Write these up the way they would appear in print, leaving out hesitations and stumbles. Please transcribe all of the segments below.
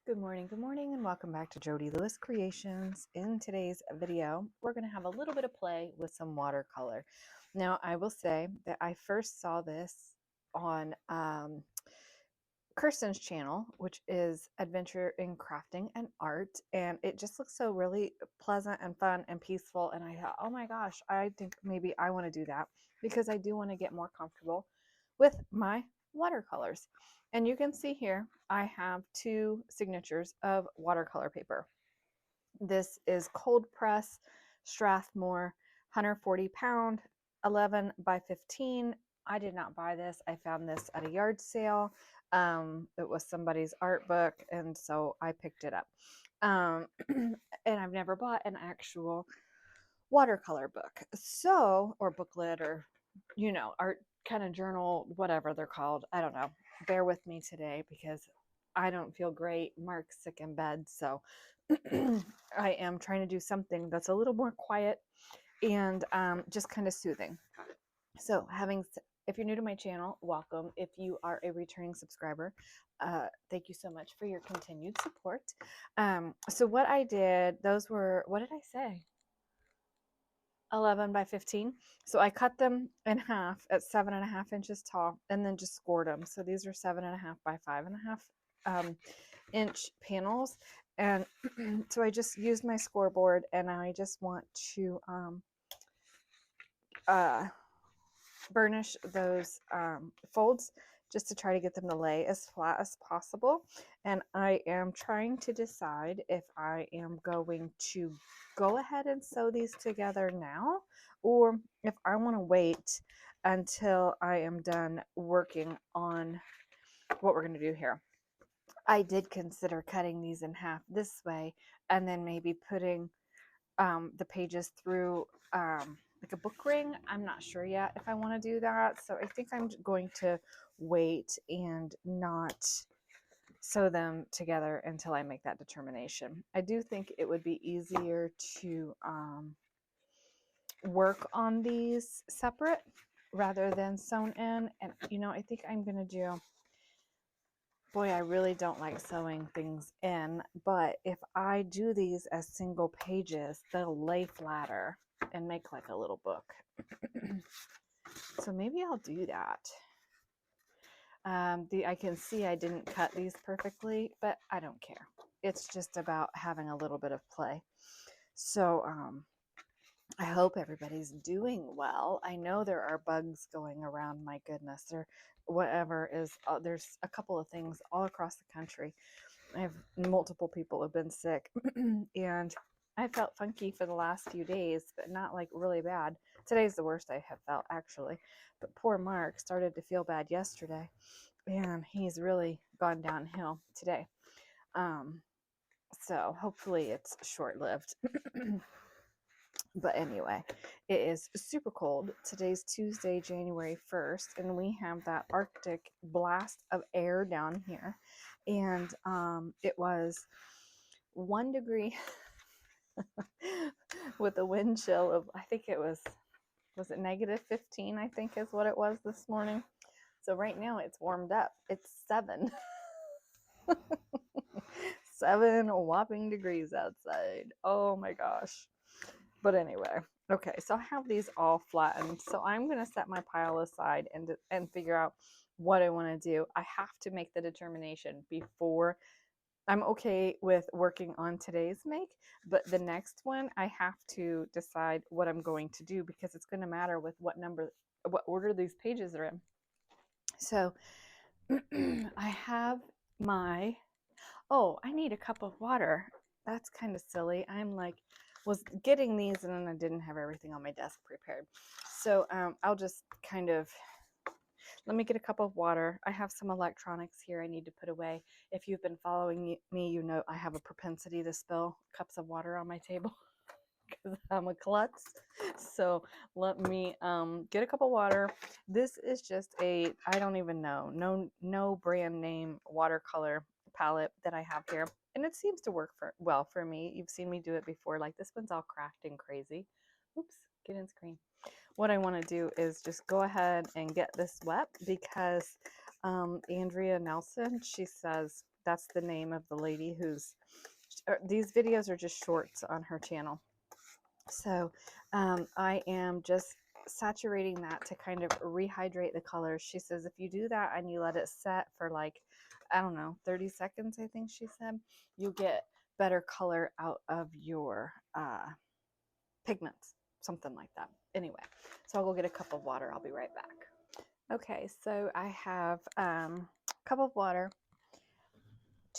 Good morning, and welcome back to Jody Lewis Creations. In today's video, we're going to have a little bit of play with some watercolor. Now, I will say that I first saw this on Kirsten's channel, which is Adventure in Crafting and Art, and it just looks so really pleasant and fun and peaceful. And I thought, oh my gosh, I think maybe I want to do that because I do want to get more comfortable with my watercolors. And you can see here, I have two signatures of watercolor paper. This is cold press Strathmore 140 pound 11 by 15. I did not buy this. I found this at a yard sale. It was somebody's art book, and so I picked it up. And I've never bought an actual watercolor book, so, or booklet, or art kind of journal, whatever they're called. I don't know. Bear with me today because I don't feel great. Mark's sick in bed, so I am trying to do something that's a little more quiet and just kind of soothing. So if you're new to my channel, welcome. If you are a returning subscriber, thank you so much for your continued support. So what I did, those were, what did I say? 11 by 15. So I cut them in half at 7.5 inches tall and then just scored them. So these are 7.5 by 5.5 inch panels. And so I just used my scoreboard, and I just want to burnish those folds just to try to get them to lay as flat as possible. And I am trying to decide if I am going to go ahead and sew these together now, or if I want to wait until I am done working on what we're going to do here. I did consider cutting these in half this way and then maybe putting the pages through like a book ring. I'm not sure yet if I want to do that. So I think I'm going to wait and not sew them together until I make that determination. I do think it would be easier to work on these separate rather than sewn in. And I think I'm going to do, boy, I really don't like sewing things in, but if I do these as single pages, they'll lay flatter and make like a little book. So maybe I'll do that. I can see I didn't cut these perfectly, but I don't care. It's just about having a little bit of play. So I hope everybody's doing well. I know there are bugs going around. My goodness, there's a couple of things all across the country. I have multiple people have been sick, and I felt funky for the last few days, but not like really bad. Today's the worst I have felt, actually. But poor Mark started to feel bad yesterday, and he's really gone downhill today. So hopefully it's short-lived. But anyway, it is super cold. Today's Tuesday, January 1st, and we have that Arctic blast of air down here. And it was 1 degree with a wind chill of, I think it was it -15, I think is what it was this morning. So right now it's warmed up. It's 7. 7 whopping degrees outside. Oh my gosh. But anyway, okay, so I have these all flattened. So I'm going to set my pile aside and figure out what I want to do. I have to make the determination before. I'm okay with working on today's make, but the next one I have to decide what I'm going to do because it's going to matter with what order these pages are in. So I have I need a cup of water. That's kind of silly. Was getting these and then I didn't have everything on my desk prepared. So I'll just let me get a cup of water. I have some electronics here I need to put away. If you've been following me, you know I have a propensity to spill cups of water on my table because I'm a klutz. So let me get a cup of water. This is just I don't even know, no brand name watercolor palette that I have here. And it seems to work well for me. You've seen me do it before. Like this one's all cracked and crazy. Oops, get in screen. What I want to do is just go ahead and get this wet because Andrea Nelson, she says That's the name of the lady who's, these videos are just shorts on her channel. So I am just saturating that to kind of rehydrate the colors. She says if you do that and you let it set for like, I don't know, 30 seconds, I think she said, you'll get better color out of your pigments, something like that. Anyway, so I'll go get a cup of water. I'll be right back. Okay, so I have a cup of water,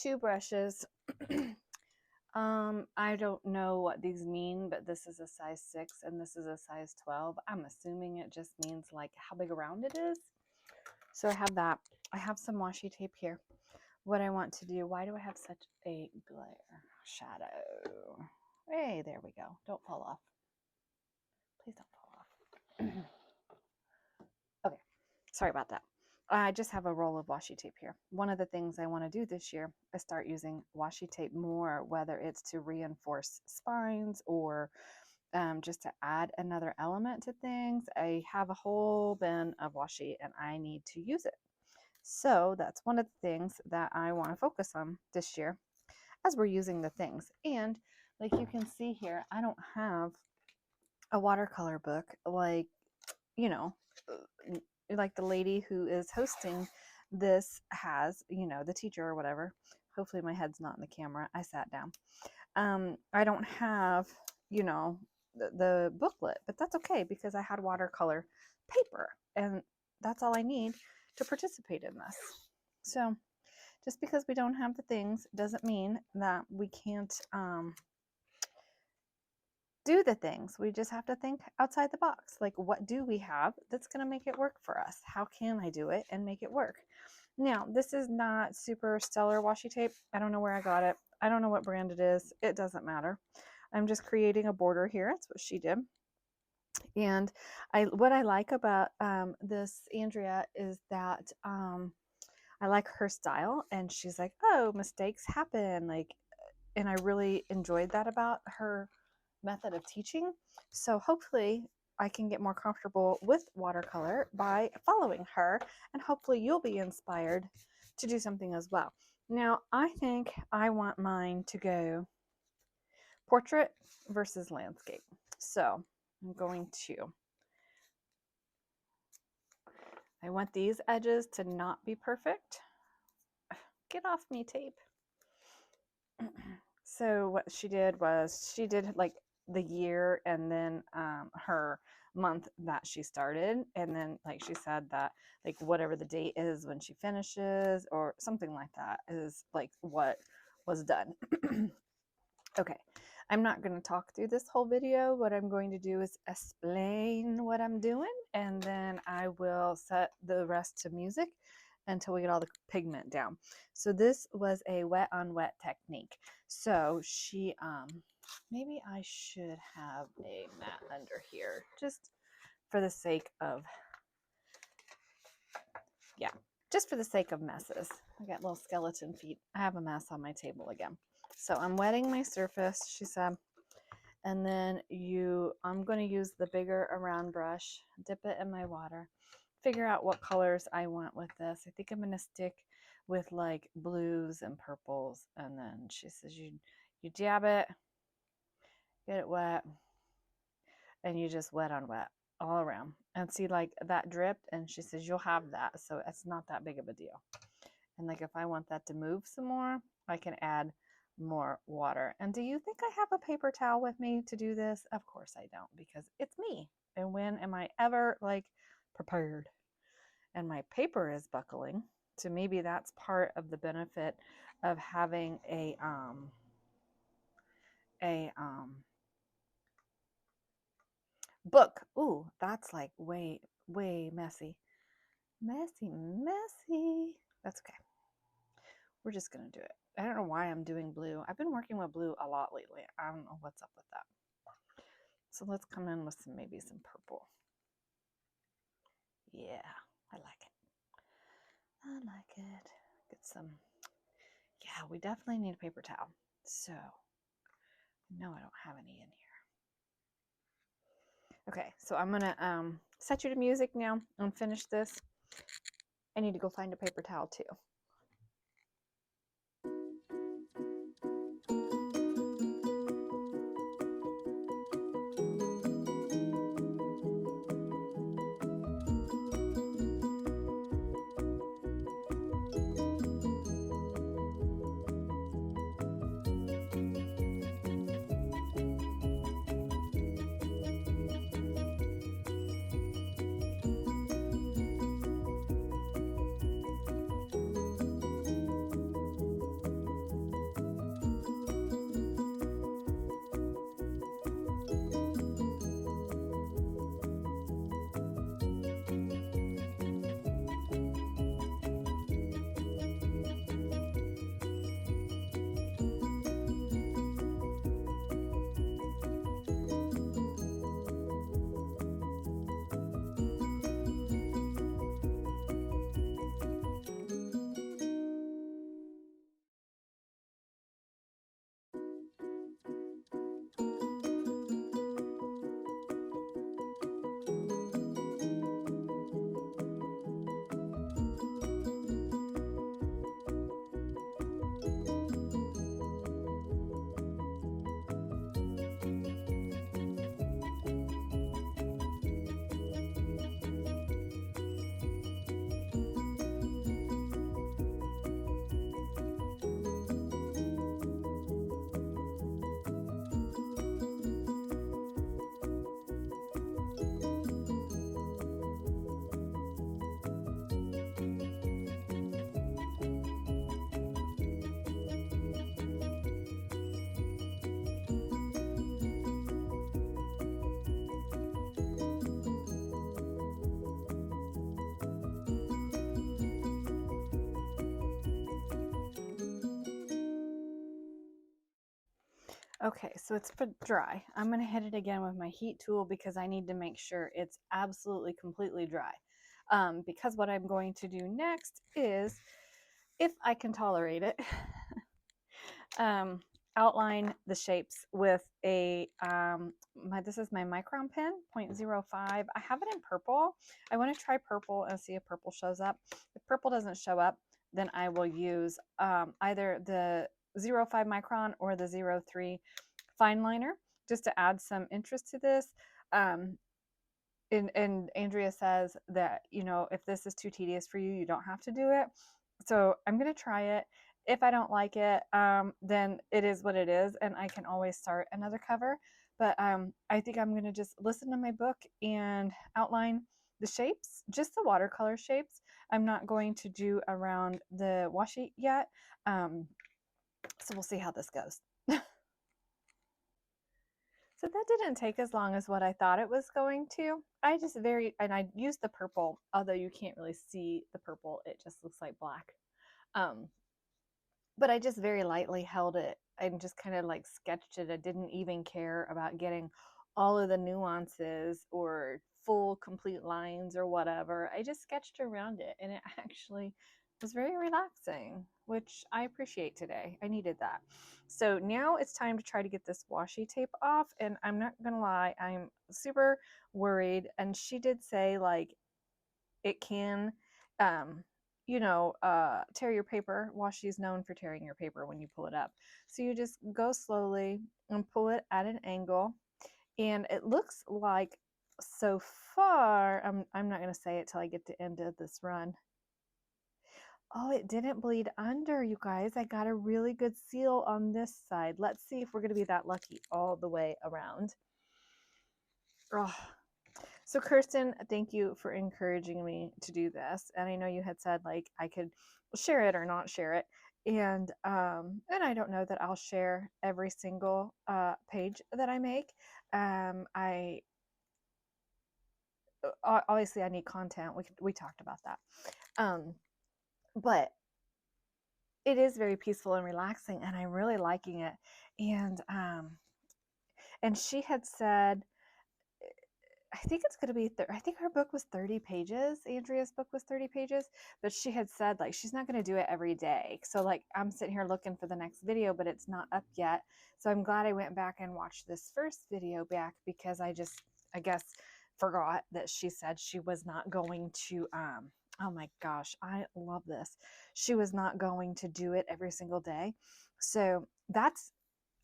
2 brushes. I don't know what these mean, but this is a size 6 and this is a size 12. I'm assuming it just means like how big around it is. So I have that. I have some washi tape here. What I want to do, why do I have such a glare shadow? Hey, there we go. Don't fall off. Please don't fall off. Okay, sorry about that. I just have a roll of washi tape here. One of the things I want to do this year is start using washi tape more, whether it's to reinforce spines or just to add another element to things. I have a whole bin of washi and I need to use it. So that's one of the things that I want to focus on this year as we're using the things. And like you can see here, I don't have a watercolor book like, you know, like the lady who is hosting this has, you know, the teacher or whatever. Hopefully my head's not in the camera. I sat down. I don't have, you know, the booklet, but that's okay because I had watercolor paper and that's all I need to participate in this. So just because we don't have the things doesn't mean that we can't do the things. We just have to think outside the box. Like, what do we have that's going to make it work for us? How can I do it and make it work? Now, this is not super stellar washi tape. I don't know where I got it. I don't know what brand it is. It doesn't matter. I'm just creating a border here. That's what she did. And what I like about this Andrea is that I like her style. And she's like, oh, mistakes happen. Like, and I really enjoyed that about her method of teaching. So hopefully I can get more comfortable with watercolor by following her, and hopefully you'll be inspired to do something as well. Now, I think I want mine to go portrait versus landscape. So I'm going to, I want these edges to not be perfect. Get off me, tape. So what she did was she did like the year and then her month that she started, and then like she said that like whatever the date is when she finishes or something like that is like what was done. Okay, I'm not going to talk through this whole video. What I'm going to do is explain what I'm doing, and then I will set the rest to music until we get all the pigment down. So this was a wet on wet technique. So she, maybe I should have a mat under here just for the sake of, yeah, just for the sake of messes. I got little skeleton feet. I have a mess on my table again. So I'm wetting my surface, she said, and then I'm going to use the bigger around brush, dip it in my water, figure out what colors I want with this. I think I'm going to stick with like blues and purples. And then she says you dab it, get it wet, and you just wet on wet all around. And see like that dripped, and she says you'll have that. So it's not that big of a deal. And like if I want that to move some more, I can add more water. And do you think I have a paper towel with me to do this? Of course I don't, because it's me. And when am I ever like prepared? And my paper is buckling. So maybe that's part of the benefit of having a book. Ooh, that's like way messy. Messy. That's okay. We're just gonna do it. I don't know why I'm doing blue. I've been working with blue a lot lately. I don't know what's up with that. So let's come in with maybe some purple. Yeah, I like it. I like it. Get some. Yeah, we definitely need a paper towel. So, no, I don't have any in here. Okay, so I'm gonna set you to music now and finish this. I need to go find a paper towel too. Okay, so it's dry. I'm going to hit it again with my heat tool because I need to make sure it's absolutely completely dry. Because what I'm going to do next is, if I can tolerate it, outline the shapes with a, this is my micron pen, 0.05. I have it in purple. I want to try purple and see if purple shows up. If purple doesn't show up, then I will use either the 0.5 micron or the 0.3 fine liner just to add some interest to this. And Andrea says that, if this is too tedious for you, you don't have to do it. So I'm going to try it. If I don't like it, then it is what it is, and I can always start another cover. But I think I'm going to just listen to my book and outline the shapes, just the watercolor shapes. I'm not going to do around the washi yet. So we'll see how this goes. So that didn't take as long as what I thought it was going to. I used the purple, although you can't really see the purple. It just looks like black. But I just very lightly held it and just kind of like sketched it. I didn't even care about getting all of the nuances or full complete lines or whatever. I just sketched around it, and it actually was very relaxing, which I appreciate today. I needed that. So now it's time to try to get this washi tape off, and I'm not gonna lie, I'm super worried. And she did say, like, it can tear your paper. Washi is known for tearing your paper when you pull it up. So you just go slowly and pull it at an angle. And it looks like, so far, I'm not going to say it till I get to the end of this run. Oh, it didn't bleed under, you guys. I got a really good seal on this side. Let's see if we're going to be that lucky all the way around. Oh. So Kirsten, thank you for encouraging me to do this. And I know you had said, like, I could share it or not share it. And I don't know that I'll share every single page that I make. I obviously I need content. We talked about that. But it is very peaceful and relaxing, and I'm really liking it. And she had said, I think it's going to be, I think her book was 30 pages. Andrea's book was 30 pages, but she had said, like, she's not going to do it every day. So, like, I'm sitting here looking for the next video, but it's not up yet. So I'm glad I went back and watched this first video back, because I guess, forgot that she said she was not going to, oh my gosh, I love this. She was not going to do it every single day. So that's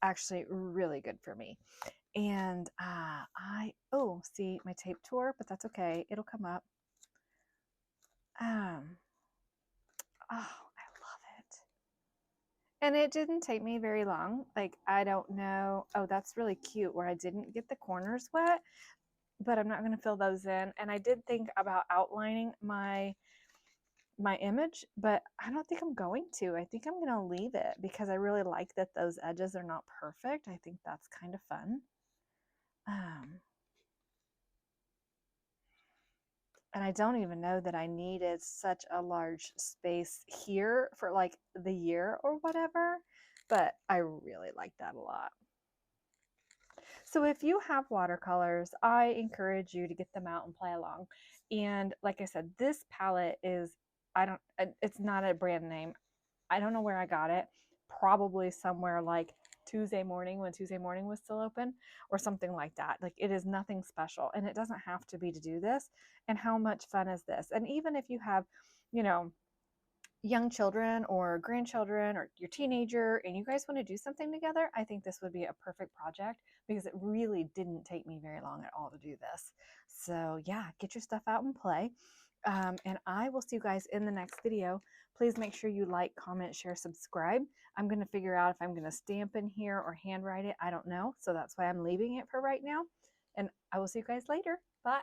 actually really good for me. And see, my tape tore, but that's okay. It'll come up. Oh, I love it. And it didn't take me very long. Like, I don't know. Oh, that's really cute where I didn't get the corners wet, but I'm not going to fill those in. And I did think about outlining my image, but I don't think I'm going to. I think I'm going to leave it because I really like that those edges are not perfect. I think that's kind of fun. And I don't even know that I needed such a large space here for like the year or whatever, but I really like that a lot. So if you have watercolors, I encourage you to get them out and play along. And like I said, this palette is, it's not a brand name. I don't know where I got it. Probably somewhere like Tuesday morning, when Tuesday morning was still open, or something like that. Like, it is nothing special, and it doesn't have to be to do this. And how much fun is this? And even if you have, young children or grandchildren or your teenager, and you guys want to do something together, I think this would be a perfect project, because it really didn't take me very long at all to do this. So yeah, get your stuff out and play. And I will see you guys in the next video. Please make sure you like, comment, share, subscribe. I'm going to figure out if I'm going to stamp in here or handwrite it. I don't know. So that's why I'm leaving it for right now. And I will see you guys later. Bye.